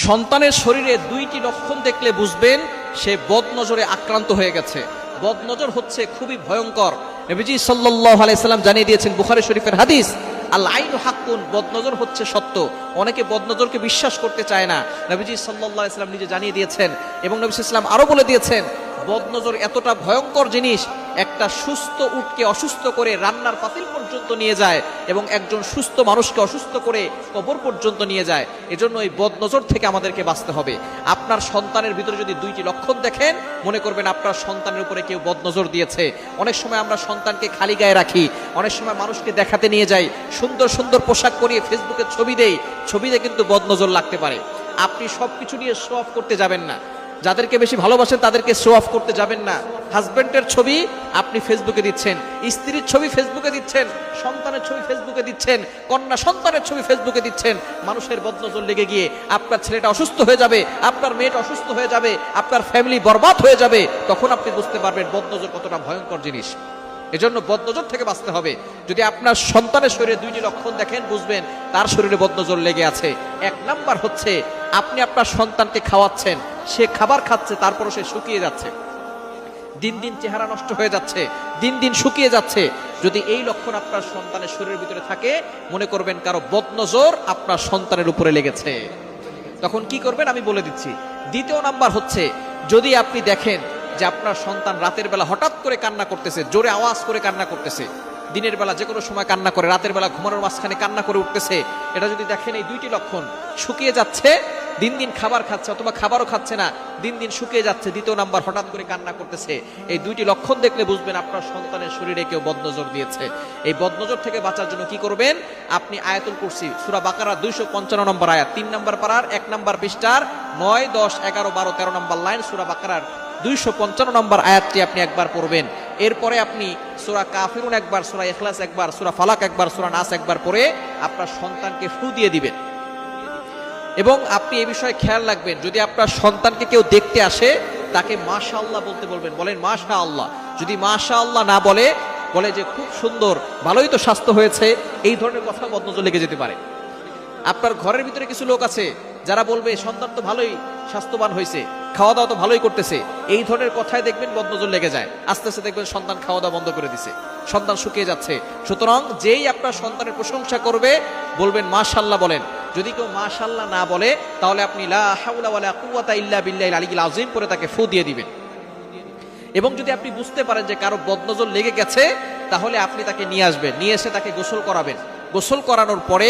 সন্তানের শরীরে দুইটি লক্ষণ দেখলে বুঝবেন সে বদনজরে আক্রান্ত হয়ে গেছে। বদনজর হচ্ছে খুবই ভয়ঙ্কর। নবীজি সাল্লাল্লাহু আলাইহি সাল্লাম জানিয়ে দিয়েছেন, বুখারী শরীফের হাদিস, আল আইনু হাক্কুন, বদনজর হচ্ছে সত্য। অনেকে বদনজরকে বিশ্বাস করতে চায় না। নবীজি সাল্লাল্লাহু আলাইহি সাল্লাম নিজে জানিয়ে দিয়েছেন এবং নবী সাল্লাল্লাহু আলাইহি সাল্লাম আরো বলে দিয়েছেন, বদনজর এতটা ভয়ঙ্কর জিনিস, একটা সুস্থ উটকে অসুস্থ করে রান্নার পাতিল পর্যন্ত নিয়ে যায় এবং একজন সুস্থ মানুষকে অসুস্থ করে কবর পর্যন্ত নিয়ে যায়। এজন্য এই বদনজর থেকে আমাদেরকে বাঁচতে হবে। আপনার সন্তানের ভিতরে যদি দুইটি লক্ষণ দেখেন, মনে করবেন আপনার সন্তানের উপরে কেউ বদনজর দিয়েছে। অনেক সময় আমরা সন্তানকে খালি গায়ে রাখি, অনেক সময় মানুষকে দেখাতে নিয়ে যাই, সুন্দর সুন্দর পোশাক পরিয়ে ফেসবুকে ছবি দেই, ছবিতে কিন্তু বদনজর লাগতে পারে। আপনি সবকিছু নিয়ে শো অফ করতে যাবেন না। যাদেরকে বেশি ভালোবাসেন তাদেরকে শো অফ করতে যাবেন না। হাজবেন্ডের ছবি আপনি ফেসবুকে দিচ্ছেন, স্ত্রীর ছবি ফেসবুকে দিচ্ছেন, সন্তানের ছবি ফেসবুকে দিচ্ছেন, কন্যা সন্তানের ছবি ফেসবুকে দিচ্ছেন। মানুষের বদনজর লেগে গিয়ে আপনার ছেলেটা অসুস্থ হয়ে যাবে, আপনার মেয়েটা অসুস্থ হয়ে যাবে, আপনার ফ্যামিলি বরবাদ হয়ে যাবে। তখন আপনি বুঝতে পারবেন বদনজর কতটা ভয়ঙ্কর জিনিস। এজন্য বদনজর থেকে বাঁচতে হবে। যদি আপনার সন্তানের শরীরে দুইটি লক্ষণ দেখেন, বুঝবেন তার শরীরে বদনজর লেগে আছে। এক নাম্বার হচ্ছে, আপনি আপনার সন্তানকে খাওয়াচ্ছেন, সে খাবার খাচ্ছে, তারপরও সে শুকিয়ে যাচ্ছে, দিন দিন চেহারা নষ্ট হয়ে যাচ্ছে, দিন দিন শুকিয়ে যাচ্ছে। যদি এই লক্ষণ আপনার সন্তানের শরীরের ভিতরে থাকে, মনে করবেন কারো বদনজর আপনার সন্তানের উপরে লেগেছে। তখন কি করবেন আমি বলে দিচ্ছি। দ্বিতীয় নাম্বার হচ্ছে, যদি আপনি দেখেন যে আপনার সন্তান রাতের বেলা হঠাৎ করে কান্না করতেছে, জোরে আওয়াজ করে কান্না করতেছে, দিনের বেলা যে কোনো সময় কান্না করে, রাতের বেলা ঘুমানোর মাঝখানে কান্না করে উঠতেছে, এটা যদি দেখেন এই দুইটি লক্ষণ, শুকিয়ে যাচ্ছে, দিন দিন খাবার খাচ্ছে অথবা খাবারও খাচ্ছে না, দিন দিন শুকিয়ে যাচ্ছে, দ্বিতীয় নাম্বার হঠাৎ করে কান্না করতেছে, এই দুইটি লক্ষণ দেখলে বুঝবেন আপনার সন্তানের শরীরে কেউ বদনজর দিয়েছে। এই বদনজর থেকে বাঁচার জন্য কি করবেন? আপনি আয়াতুল কুরসি সূরা বাকারা 255 নম্বর আয়াত, 3 নম্বর পারার 1 নম্বর পৃষ্ঠার 9, 10, 11, 12, 13 নম্বর লাইন সূরা বাকারার 255 নম্বর আয়াতটি আপনি একবার পড়বেন। এরপরে আপনি সূরা কাফিরুন একবার, সূরা ইখলাস একবার, সূরা ফালাক একবার, সূরা নাস একবার পড়ে আপনার সন্তানকে ফু দিয়ে দিবেন। এবং আপনি এই বিষয়ে খেয়াল রাখবেন, যদি আপনার সন্তানকে কেউ দেখতে আসে, তাকে মাশাআল্লাহ বলতে বলবেন। বলেন মাশাআল্লাহ। যদি মাশাআল্লাহ না বলে, বলে যে খুব সুন্দর, ভালোই তো স্বাস্থ্য হয়েছে, এই ধরনের কথা বদনজর লেগে যেতে পারে। আপনার ঘরের ভিতরে কিছু লোক আছে যারা বলবে সন্তান তো ভালোই স্বাস্থ্যবান হয়েছে, খাওয়া দাওয়া তো ভালোই করতেছে, এই ধরনের কথায় দেখবেন বদনজর লেগে যায়। আস্তে আস্তে দেখবেন সন্তান খাওয়া দাওয়া বন্ধ করে দিছে, সন্তান শুকিয়ে যাচ্ছে। সুতরাং যেই আপনার সন্তানের প্রশংসা করবে, বলবেন মাশাআল্লাহ বলেন। যদি কেউ মাশাআল্লাহ না বলে, তাহলে আপনি লা হাওলা ওয়ালা কুওয়াতা ইল্লা বিল্লাহিল আলিয়্যিল আযীম করে তাকে ফু দিয়ে দিবেন। এবং যদি আপনি বুঝতে পারেন যে কারো বদনজর লেগে গেছে, তাহলে আপনি তাকে নিয়ে আসবেন, নিয়ে এসে তাকে গোসল করাবেন। গোসল করানোর পরে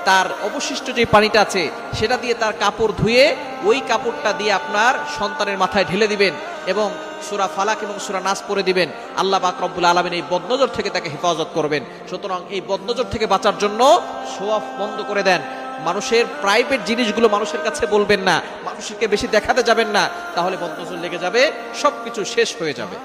তার অবশিষ্ট যে পানিটা আছে সেটা দিয়ে তার কাপড় ধুয়ে ওই কাপড়টা দিয়ে আপনার সন্তানের মাথায় ঢেলে দিবেন এবং সূরা ফালাক এবং সূরা নাস পড়ে দিবেন। আল্লাহ পাক রব্বুল আলামিন এই বদনজর থেকে তাকে হেফাজত করবেন। সুতরাং এই বদনজর থেকে বাঁচার জন্য শো অফ বন্ধ করে দেন। মানুষের প্রাইভেট জিনিসগুলো মানুষের কাছে বলবেন না, মানুষকে বেশি দেখাতে যাবেন না, তাহলে বদনজর লেগে যাবে, সবকিছু শেষ হয়ে যাবে।